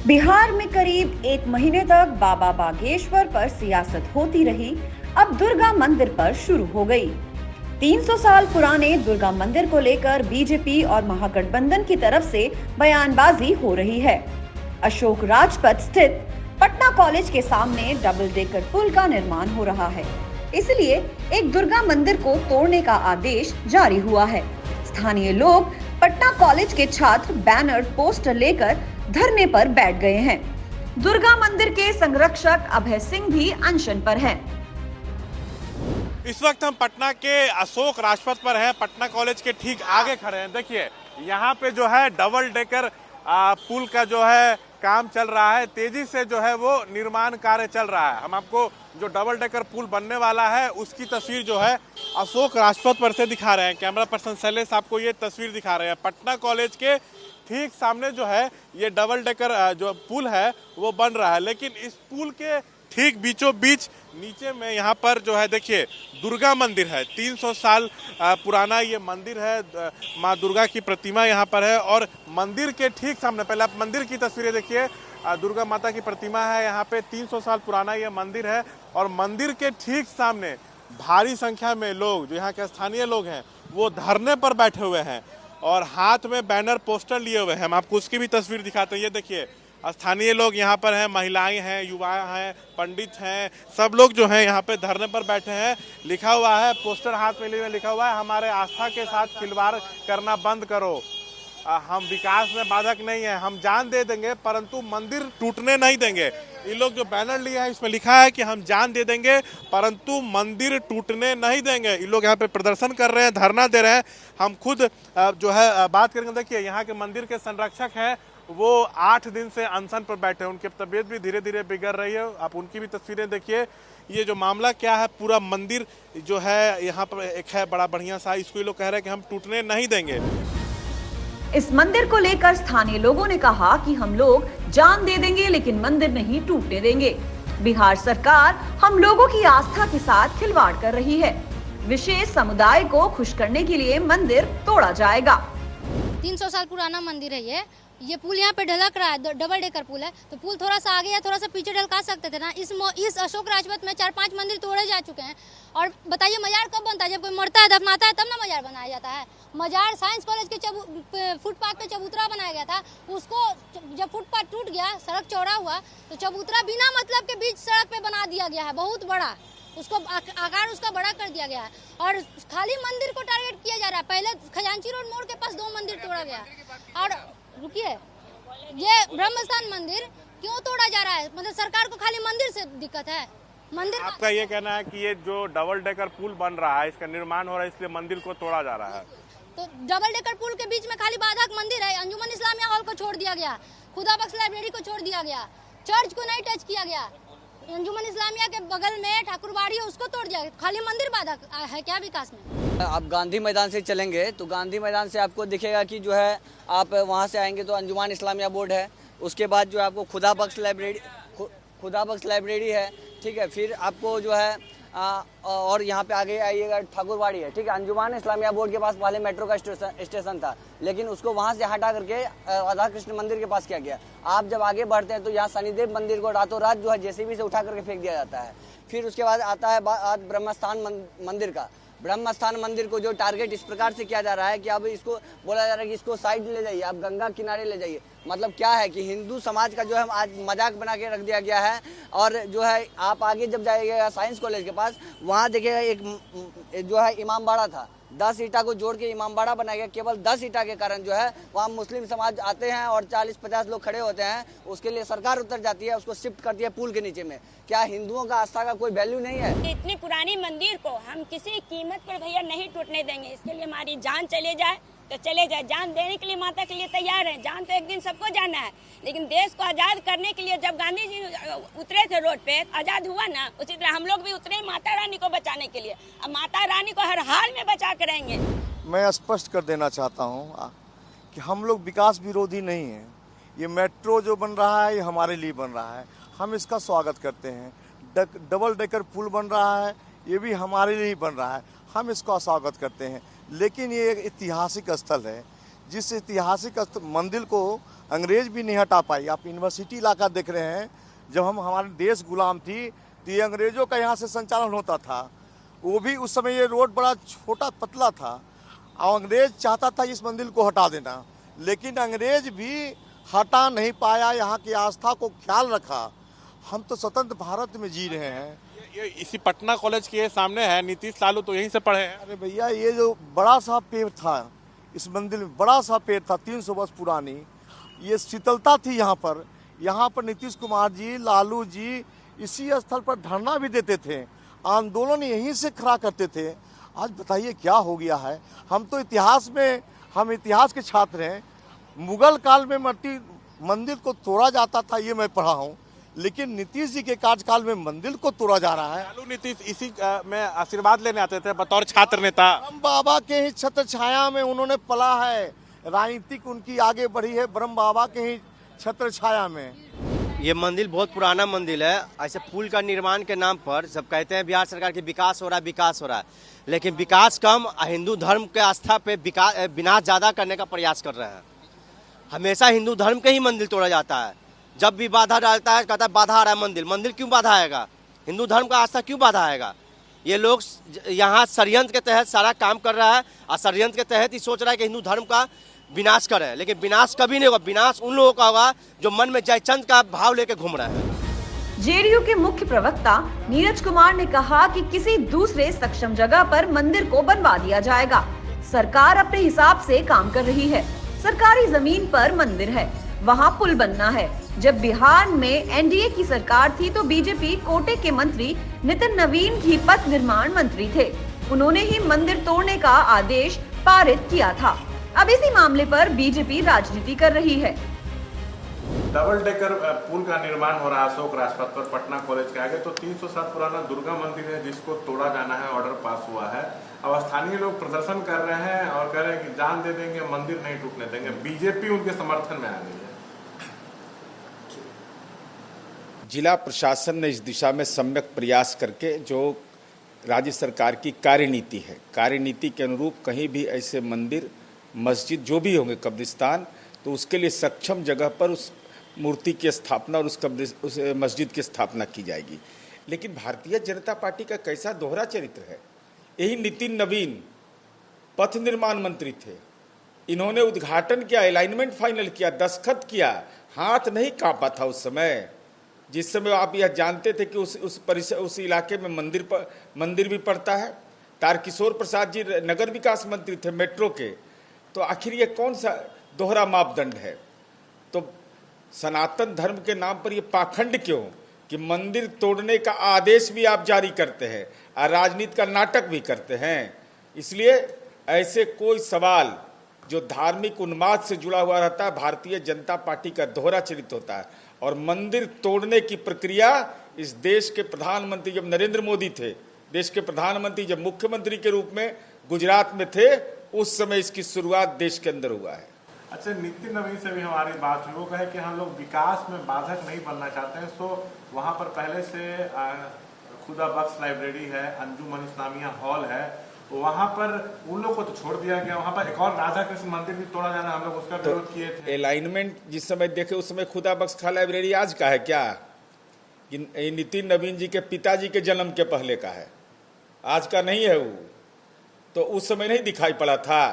बिहार में करीब एक महीने तक बाबा बागेश्वर पर सियासत होती रही। अब दुर्गा मंदिर पर शुरू हो गई। 300 साल पुराने दुर्गा मंदिर को लेकर बीजेपी और महागठबंधन की तरफ से बयानबाजी हो रही है। अशोक राजपथ स्थित पटना कॉलेज के सामने डबल डेकर पुल का निर्माण हो रहा है, इसलिए एक दुर्गा मंदिर को तोड़ने का आदेश जारी हुआ है। स्थानीय लोग, पटना कॉलेज के छात्र बैनर पोस्टर लेकर धरने पर बैठ गए हैं। दुर्गा मंदिर के संरक्षक अभय सिंह भी अनशन पर हैं। इस वक्त हम पटना के अशोक राजपथ पर हैं। पटना कॉलेज के ठीक आगे खड़े हैं। देखिए यहाँ पे जो है डबल डेकर पुल का जो है काम चल रहा है। तेजी से जो है वो निर्माण कार्य चल रहा है। हम आपको जो डबल डेकर पुल बनने वाला है उसकी तस्वीर जो है अशोक राजपथ पर से दिखा रहे हैं। कैमरा पर्सन शैलेश आपको ये तस्वीर दिखा रहे हैं। पटना कॉलेज के ठीक सामने जो है ये डबल डेकर जो पुल है वो बन रहा है, लेकिन इस पुल के ठीक बीचों बीच नीचे में यहाँ पर जो है देखिए दुर्गा मंदिर है। 300 साल पुराना ये मंदिर है। माँ दुर्गा की प्रतिमा यहाँ पर है और मंदिर के ठीक सामने, पहले आप मंदिर की तस्वीरें देखिए, दुर्गा माता की प्रतिमा है यहाँ पे। 300 साल पुराना ये मंदिर है और मंदिर के ठीक सामने भारी संख्या में लोग, जो यहाँ के स्थानीय लोग हैं, वो धरने पर बैठे हुए हैं और हाथ में बैनर पोस्टर लिए हुए हैं। हम आपको उसकी भी तस्वीर दिखाते हैं। ये देखिए स्थानीय लोग यहाँ पर हैं, महिलाएं हैं, युवा हैं, पंडित हैं, सब लोग जो हैं यहाँ पे धरने पर बैठे हैं। लिखा हुआ है, पोस्टर हाथ में लिए लिखा हुआ है, हमारे आस्था के साथ खिलवाड़ करना बंद करो। हम विकास में बाधक नहीं है, हम जान दे देंगे परंतु मंदिर टूटने नहीं देंगे। ये लोग जो बैनर लिए हैं इसमें लिखा है कि हम जान दे देंगे परंतु मंदिर टूटने नहीं देंगे। ये लोग यहाँ पे प्रदर्शन कर रहे हैं, धरना दे रहे हैं। हम खुद जो है बात करेंगे। देखिए यहाँ के मंदिर के संरक्षक हैं, वो 8 दिन से अनशन पर बैठे हैं। उनकी तबीयत भी धीरे धीरे बिगड़ रही है। आप उनकी भी तस्वीरें देखिए। ये जो मामला क्या है, पूरा मंदिर जो है यहाँ पर एक है बड़ा बढ़िया सा, इसको ये लोग कह रहे हैं कि हम टूटने नहीं देंगे। इस मंदिर को लेकर स्थानीय लोगों ने कहा कि हम लोग जान दे देंगे लेकिन मंदिर नहीं टूटने देंगे। बिहार सरकार हम लोगों की आस्था के साथ खिलवाड़ कर रही है। विशेष समुदाय को खुश करने के लिए मंदिर तोड़ा जाएगा। 300 साल पुराना मंदिर है ये पुल यहाँ पे ढलक रहा है, डबल डेकर पुल है, तो पुल थोड़ा सा आगे या थोड़ा सा पीछे ढलका सकते थे ना। इस अशोक राजपथ में 4-5 मंदिर तोड़े जा चुके हैं। और बताइए मजार कब बनता है? जब कोई मरता है, दफनाता है, तब ना मजार बनाया जाता है। मजार साइंस कॉलेज के फुटपाथ पे चबूतरा बनाया गया था। उसको जब फुटपाथ टूट गया, सड़क चौड़ा हुआ, तो चबूतरा बिना मतलब के बीच सड़क पे बना दिया गया है, बहुत बड़ा। उसको आकार उसका बड़ा कर दिया गया है और खाली मंदिर को टारगेट किया जा रहा है। पहले खजांची रोड मोड़ के पास 2 मंदिर तोड़ा गया और रुकिए, ये ब्रह्मस्थान मंदिर क्यों तोड़ा जा रहा है? मतलब सरकार को खाली मंदिर से दिक्कत है। मंदिर आपका ये कहना है कि ये जो डबल डेकर पुल बन रहा है, इसका निर्माण हो रहा है, इसलिए मंदिर को तोड़ा जा रहा है। तो डबल डेकर पुल के बीच में खाली बाधक मंदिर है। अंजुमन इस्लामिया हॉल को छोड़ दिया गया, खुदा बख्श लाइब्रेरी को छोड़ दिया गया, चर्च को नहीं टच किया गया। अंजुमन इस्लामिया के बगल में ठाकुरबाड़ी है, उसको तोड़ दिया। खाली मंदिर बाधक है क्या विकास में? आप गांधी मैदान से चलेंगे तो गांधी मैदान से आपको दिखेगा कि जो है आप वहां से आएंगे तो अंजुमन इस्लामिया बोर्ड है। उसके बाद जो आपको खुदा बख्श लाइब्रेरी है, ठीक है। फिर आपको जो है और यहाँ पे आगे आइएगा ठाकुरबाड़ी है, ठीक है। अंजुमन इस्लामिया बोर्ड के पास पहले मेट्रो का स्टेशन था, लेकिन उसको वहाँ से हटा करके राधा कृष्ण मंदिर के पास किया गया। आप जब आगे बढ़ते हैं तो यहाँ शनिदेव मंदिर को रातों रात जो है जेसीबी से उठा करके फेंक दिया जाता है। फिर उसके बाद आता है बात ब्रह्मस्थान मंदिर का। ब्रह्मस्थान मंदिर को जो टारगेट इस प्रकार से किया जा रहा है कि अब इसको बोला जा रहा है कि इसको साइड ले जाइए, आप गंगा किनारे ले जाइए। मतलब क्या है कि हिंदू समाज का जो है आज मजाक बना के रख दिया गया है। और जो है आप आगे जब जाइएगा साइंस कॉलेज के पास, वहाँ देखिएगा एक जो है इमामबाड़ा था। 10 ईंटा को जोड़ के इमामबाड़ा बनाया गया। केवल 10 ईंटा के कारण जो है वहाँ मुस्लिम समाज आते हैं और 40-50 लोग खड़े होते हैं। उसके लिए सरकार उतर जाती है, उसको शिफ्ट करती है पुल के नीचे में। क्या हिंदुओं का आस्था का कोई वैल्यू नहीं है? इतनी पुरानी मंदिर को हम किसी कीमत पर भैया नहीं टूटने देंगे। इसके लिए हमारी जान चले जाए तो चले जाए। जान देने के लिए माता के लिए तैयार है। जान तो एक दिन सबको जाना है, लेकिन देश को आजाद करने के लिए जब गांधी जी उतरे थे रोड पे, आजाद हुआ ना, उसी तरह हम लोग भी उतरे माता रानी को बचाने के लिए। अब माता रानी को हर हाल में बचा कर रहेंगे। मैं स्पष्ट कर देना चाहता हूँ कि हम लोग विकास विरोधी नहीं हैं। ये मेट्रो जो बन रहा है ये हमारे लिए बन रहा है, हम इसका स्वागत करते हैं। डबल डेकर पुल बन रहा है, ये भी हमारे लिए ही बन रहा है, हम इसका स्वागत करते हैं। लेकिन ये एक ऐतिहासिक स्थल है जिस ऐतिहासिक मंदिर को अंग्रेज भी नहीं हटा पाई। आप यूनिवर्सिटी इलाका देख रहे हैं, जब हमारे देश गुलाम थी तो ये अंग्रेजों का यहाँ से संचालन होता था। वो भी उस समय ये रोड बड़ा छोटा पतला था और अंग्रेज चाहता था इस मंदिर को हटा देना, लेकिन अंग्रेज भी हटा नहीं पाया, यहाँ की आस्था को ख्याल रखा। हम तो स्वतंत्र भारत में जी रहे हैं। ये इसी पटना कॉलेज के सामने है, नीतीश लालू तो यहीं से पढ़े हैं। अरे भैया, ये जो बड़ा सा पेड़ था इस मंदिर में, बड़ा सा पेड़ था 300 वर्ष पुरानी, ये शीतलता थी यहाँ पर नीतीश कुमार जी, लालू जी इसी स्थल पर धरना भी देते थे, आंदोलन यहीं से खड़ा करते थे। आज बताइए क्या हो गया है। हम इतिहास के छात्र हैं। मुगल काल में मंदिर को तोड़ा जाता था, ये मैं पढ़ा हूँ, लेकिन नीतीश जी के कार्यकाल में मंदिर को तोड़ा जा रहा है। लालू नीतीश इसी में आशीर्वाद लेने आते थे बतौर छात्र नेता। ब्रह्म बाबा के ही छत्र छाया में उन्होंने पला है, राजनीतिक उनकी आगे बढ़ी है ब्रह्म बाबा के ही छत्र छाया में। ये मंदिर बहुत पुराना मंदिर है। ऐसे पुल का निर्माण के नाम पर सब कहते हैं बिहार सरकार की विकास हो रहा है, लेकिन विकास कम, हिंदू धर्म के आस्था पे विनाश ज़्यादा करने का प्रयास कर रहे हैं। हमेशा हिंदू धर्म के ही मंदिर तोड़ा जाता है। जब भी बाधा डालता है कहता है बाधा आ रहा है मंदिर क्यों बाधा आएगा? हिंदू धर्म का आस्था क्यों बाधा आएगा? ये लोग यहाँ षड्यंत्र के तहत सारा काम कर रहा है और षड्यंत्र के तहत ही सोच रहा है कि हिंदू धर्म का विनाश करें, लेकिन विनाश कभी नहीं होगा। विनाश उन लोगों का होगा जो मन में जयचंद का भाव लेके घूम रहे हैं। जेडीयू के मुख्य प्रवक्ता नीरज कुमार ने कहा कि किसी दूसरे सक्षम जगह पर मंदिर को बनवा दिया जाएगा। सरकार अपने हिसाब से काम कर रही है। सरकारी जमीन पर मंदिर है, वहाँ पुल बनना है। जब बिहार में एनडीए की सरकार थी तो बीजेपी कोटे के मंत्री नितिन नवीन ही पथ निर्माण मंत्री थे। उन्होंने ही मंदिर तोड़ने का आदेश पारित किया था। अब इसी मामले पर बीजेपी राजनीति कर रही है। डबल डेकर पुल का निर्माण हो रहा है अशोक राजपथ पर पटना कॉलेज के आगे। तो 300 साल पुराना दुर्गा मंदिर है जिसको तोड़ा जाना है, ऑर्डर पास हुआ है। अब स्थानीय लोग प्रदर्शन कर रहे हैं और कह रहे हैं कि जान दे देंगे, मंदिर नहीं टूटने देंगे। बीजेपी उनके समर्थन में आ गई है। जिला प्रशासन ने इस दिशा में सम्यक प्रयास करके जो राज्य सरकार की कार्यनीति है, कार्यनीति के अनुरूप कहीं भी ऐसे मंदिर, मस्जिद जो भी होंगे, कब्रिस्तान, तो उसके लिए सक्षम जगह पर उस मूर्ति की स्थापना और उस मस्जिद की स्थापना की जाएगी। लेकिन भारतीय जनता पार्टी का कैसा दोहरा चरित्र है। यही नितिन नवीन पथ निर्माण मंत्री थे, इन्होंने उद्घाटन किया, अलाइनमेंट फाइनल किया, दस्तखत किया, हाथ नहीं कांपा था उस समय। जिस समय आप यह जानते थे कि उस इलाके में मंदिर भी पड़ता है। तारकिशोर प्रसाद जी नगर विकास मंत्री थे मेट्रो के। तो आखिर ये कौन सा दोहरा मापदंड है? तो सनातन धर्म के नाम पर ये पाखंड क्यों कि मंदिर तोड़ने का आदेश भी आप जारी करते हैं और राजनीति का नाटक भी करते हैं। इसलिए ऐसे कोई सवाल जो धार्मिक उन्माद से जुड़ा हुआ रहता है, भारतीय जनता पार्टी का दोहरा चरित्र होता है। और मंदिर तोड़ने की प्रक्रिया इस देश के प्रधानमंत्री जब नरेंद्र मोदी थे, देश के प्रधानमंत्री जब मुख्यमंत्री के रूप में गुजरात में थे, उस समय इसकी शुरुआत देश के अंदर हुआ है। अच्छा, नितिन नवीन से भी हमारी बात हुई। वो कहे कि हम लोग विकास में बाधक नहीं बनना चाहते हैं। सो वहाँ पर पहले से खुदा बख्श लाइब्रेरी है, अंजुमन इस्लामिया हॉल है, वहाँ पर उन लोग को तो छोड़ दिया गया। वहाँ पर एक और राधा कृष्ण मंदिर भी तोड़ा जाना, हम लोग उसका विरोध किए थे। अलाइनमेंट जिस समय देखे उस समय खुदा बख्श खा लाइब्रेरी आज का है क्या? नितिन नवीन जी के पिताजी के जन्म के पहले का है, आज का नहीं है वो। तो उस समय नहीं दिखाई पड़ा था।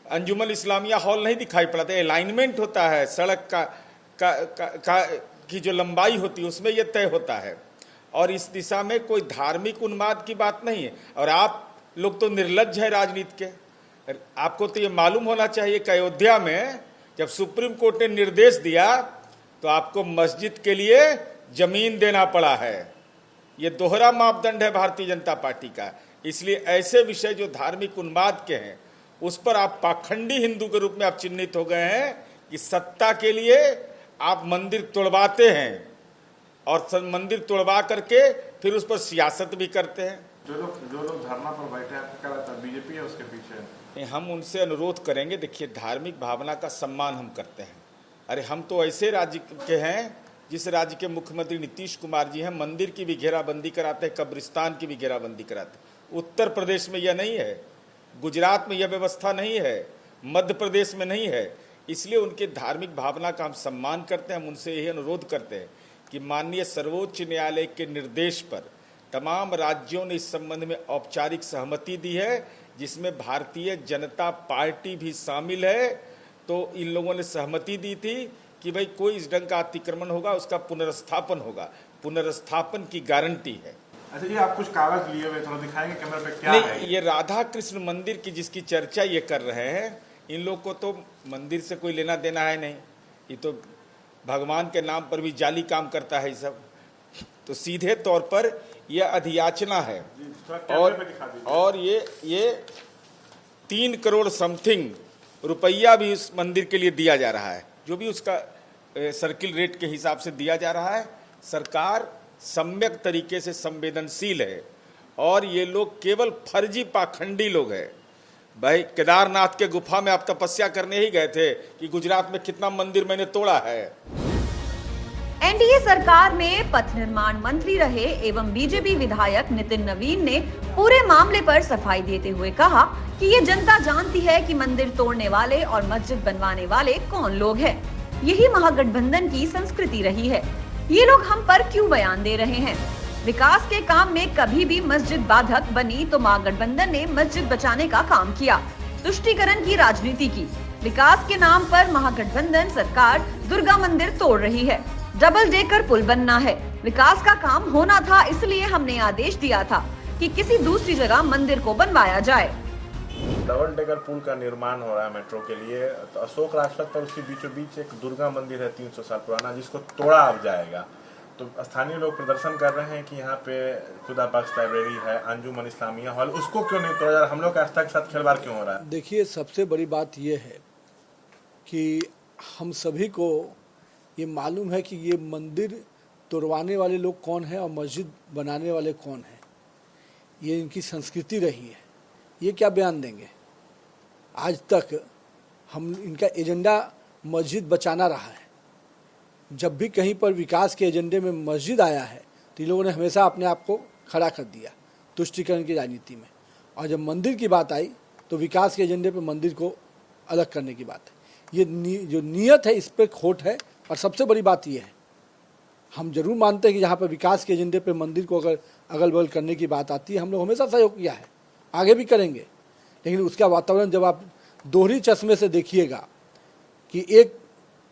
अंजुमन इस्लामिया हॉल नहीं दिखाई पड़ा था। अलाइनमेंट होता है, सड़क की जो लंबाई होती है उसमें यह तय होता है। और इस दिशा में कोई धार्मिक उन्माद की बात नहीं है। और आप लोग तो निर्लज्ज है राजनीति के। आपको तो ये मालूम होना चाहिए कि अयोध्या में जब सुप्रीम कोर्ट ने निर्देश दिया तो आपको मस्जिद के लिए जमीन देना पड़ा है। ये दोहरा मापदंड है भारतीय जनता पार्टी का। इसलिए ऐसे विषय जो धार्मिक उन्माद के हैं उस पर आप पाखंडी हिंदू के रूप में आप चिन्हित हो गए हैं कि सत्ता के लिए आप मंदिर तोड़वाते हैं और मंदिर तोड़वा करके फिर उस पर सियासत भी करते हैं। जो लोग धरना पर बैठे हैं, आपको क्या लगता है बीजेपी है उसके पीछे? हम उनसे अनुरोध करेंगे, देखिए धार्मिक भावना का सम्मान हम करते हैं। अरे हम तो ऐसे राज्य के हैं जिस राज्य के मुख्यमंत्री नीतीश कुमार जी हैं, मंदिर की भी घेराबंदी कराते हैं, कब्रिस्तान की भी घेराबंदी कराते हैं। उत्तर प्रदेश में यह नहीं है, गुजरात में यह व्यवस्था नहीं है, मध्य प्रदेश में नहीं है। इसलिए उनके धार्मिक भावना का हम सम्मान करते हैं। हम उनसे यही अनुरोध करते हैं कि माननीय सर्वोच्च न्यायालय के निर्देश पर तमाम राज्यों ने इस संबंध में औपचारिक सहमति दी है, जिसमें भारतीय जनता पार्टी भी शामिल है। तो इन लोगों ने सहमति दी थी कि भाई कोई इस ढंग का अतिक्रमण होगा उसका पुनर्स्थापन होगा, पुनर्स्थापन की गारंटी है। अच्छा, ये आप कुछ कागज लिए हुए थोड़ा दिखाएंगे कैमरा पे, क्या नहीं, है ये राधा कृष्ण मंदिर की जिसकी चर्चा ये कर रहे हैं, इन लोग को तो मंदिर से कोई लेना देना है नहीं। ये तो भगवान के नाम पर भी जाली काम करता है ये सब। तो सीधे तौर पर यह अधियाचना है। और ये 3 करोड़ समथिंग रुपया भी इस मंदिर के लिए दिया जा रहा है, जो भी उसका सर्किल रेट के हिसाब से दिया जा रहा है। सरकार सम्यक तरीके से संवेदनशील है और ये लोग केवल फर्जी पाखंडी लोग हैं। भाई केदारनाथ के गुफा में आप तपस्या करने ही गए थे कि गुजरात में कितना मंदिर मैंने तोड़ा है। एनडीए सरकार में पथ निर्माण मंत्री रहे एवं बीजेपी विधायक नितिन नवीन ने पूरे मामले पर सफाई देते हुए कहा कि ये जनता जानती है कि मंदिर तोड़ने वाले और मस्जिद बनवाने वाले कौन लोग हैं। यही महागठबंधन की संस्कृति रही है। ये लोग हम पर क्यों बयान दे रहे हैं? विकास के काम में कभी भी मस्जिद बाधक बनी तो महागठबंधन ने मस्जिद बचाने का काम किया, तुष्टीकरण की राजनीति की। विकास के नाम पर महागठबंधन सरकार दुर्गा मंदिर तोड़ रही है। डबल डेकर पुल बनना है, विकास का काम होना था, इसलिए हमने आदेश दिया था कि किसी दूसरी जगह मंदिर को बनवाया जाए। डबल डेकर पुल का निर्माण हो रहा है मेट्रो के लिए, तो अशोक राजपथ पर उसके बीचों बीच एक दुर्गा मंदिर है 300 साल पुराना, जिसको तोड़ा अब जाएगा। तो स्थानीय लोग प्रदर्शन कर रहे हैं कि यहाँ पे खुदा बख्श लाइब्रेरी है, अंजुमन इस्लामिया हॉल, उसको क्यों नहीं तोड़ा जा रहा? हम लोग का आस्था के साथ खिलवाड़ क्यों हो रहा है? देखिए, सबसे बड़ी बात यह है कि हम सभी को ये मालूम है कि ये मंदिर तोड़वाने वाले लोग कौन हैं और मस्जिद बनाने वाले कौन हैं। ये इनकी संस्कृति रही है। ये क्या बयान देंगे? आज तक हम इनका एजेंडा मस्जिद बचाना रहा है। जब भी कहीं पर विकास के एजेंडे में मस्जिद आया है तो इन लोगों ने हमेशा अपने आप को खड़ा कर दिया तुष्टीकरण की राजनीति में। और जब मंदिर की बात आई तो विकास के एजेंडे पर मंदिर को अलग करने की बात है। ये जो नीयत है, इस पर खोट है। और सबसे बड़ी बात यह है, हम जरूर मानते हैं कि जहाँ पर विकास के एजेंडे पर मंदिर को अगर अगल बगल करने की बात आती है, हम लोग हमेशा सहयोग किया है, आगे भी करेंगे। लेकिन उसका वातावरण जब आप दोहरी चश्मे से देखिएगा कि एक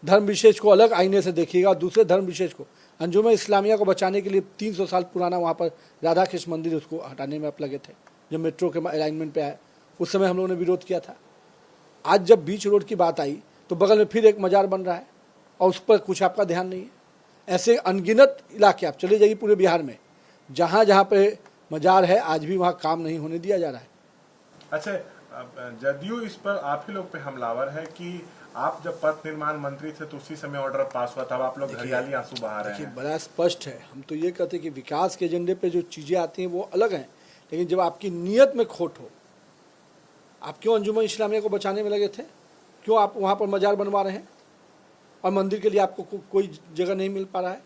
धर्म विशेष को अलग आईने से देखिएगा, दूसरे धर्म विशेष को, अंजुमन इस्लामिया को बचाने के लिए 300 साल पुराना वहाँ पर राधा कृष्ण मंदिर, उसको हटाने में आप लगे थे। जब मेट्रो के अलाइनमेंट पे आए उस समय हम लोगों ने विरोध किया था। आज जब बीच रोड की बात आई तो बगल में फिर एक मजार बन रहा है और उस पर कुछ आपका ध्यान नहीं है। ऐसे अनगिनत इलाके आप चले जाइए पूरे बिहार में, जहाँ जहाँ पे मजार है आज भी वहाँ काम नहीं होने दिया जा रहा है। अच्छा, जदयू इस पर आप ही लोग पे हमलावर है कि आप जब पथ निर्माण मंत्री थे तो उसी समय ऑर्डर पास हुआ, तब आप लोग हरियाली आंसू बहा रहे हैं। बड़ा स्पष्ट है। हम तो ये कहते हैं कि विकास के एजेंडे पे जो चीज़ें आती हैं वो अलग हैं, लेकिन जब आपकी नीयत में खोट हो, आप क्यों अंजुमन इस्लामिया को बचाने में लगे थे? क्यों आप वहाँ पर मजार बनवा रहे हैं और मंदिर के लिए आपको कोई जगह नहीं मिल पा रहा है?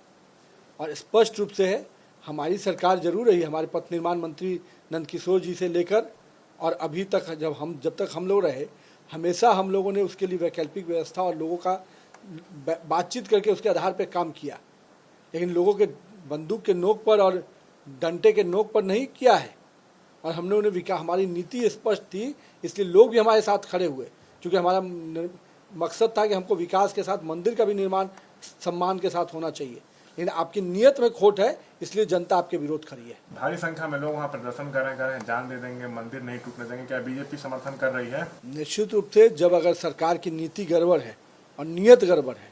और स्पष्ट रूप से है, हमारी सरकार जरूर रही, हमारे पथ निर्माण मंत्री नंदकिशोर जी से लेकर और अभी तक जब तक हम लोग रहे, हमेशा हम लोगों ने उसके लिए वैकल्पिक व्यवस्था और लोगों का बातचीत करके उसके आधार पर काम किया। लेकिन लोगों के बंदूक के नोक पर और डंडे के नोक पर नहीं किया है। और हम लोगों ने हमारी नीति स्पष्ट थी, इसलिए लोग भी हमारे साथ खड़े हुए, क्योंकि हमारा मकसद था कि हमको विकास के साथ मंदिर का भी निर्माण सम्मान के साथ होना चाहिए। लेकिन आपकी नीयत में खोट है, इसलिए जनता आपके विरोध खड़ी है। भारी संख्या में लोग वहाँ प्रदर्शन कर रहे हैं, जान दे देंगे, मंदिर नहीं टूटने देंगे। क्या बीजेपी समर्थन कर रही है? निश्चित रूप से जब अगर सरकार की नीति गड़बड़ है और नीयत गड़बड़ है,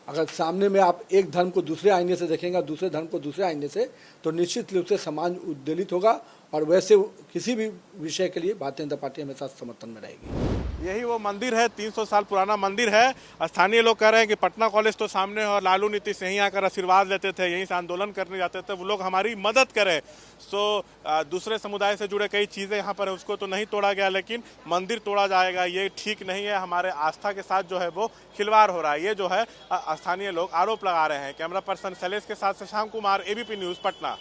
अगर सामने में आप एक धर्म को दूसरे आईने से देखेंगे, दूसरे धर्म को दूसरे आईने से, तो निश्चित रूप से समाज उद्वेलित होगा। और वैसे किसी भी विषय के लिए भारतीय जनता पार्टी हमेशा समर्थन में रहेगी। यही वो मंदिर है, 300 साल पुराना मंदिर है। स्थानीय लोग कह रहे हैं कि पटना कॉलेज तो सामने है और लालू नीतीश यहीं आकर आशीर्वाद लेते थे, यहीं से आंदोलन करने जाते थे, वो लोग हमारी मदद करें। सो दूसरे समुदाय से जुड़े कई चीज़ें यहाँ पर है, उसको तो नहीं तोड़ा गया, लेकिन मंदिर तोड़ा जाएगा, ये ठीक नहीं है। हमारे आस्था के साथ जो है वो खिलवाड़ हो रहा है, ये जो है स्थानीय लोग आरोप लगा रहे हैं। कैमरा पर्सन शैलेश के साथ शशांक कुमार, ABP न्यूज़, पटना।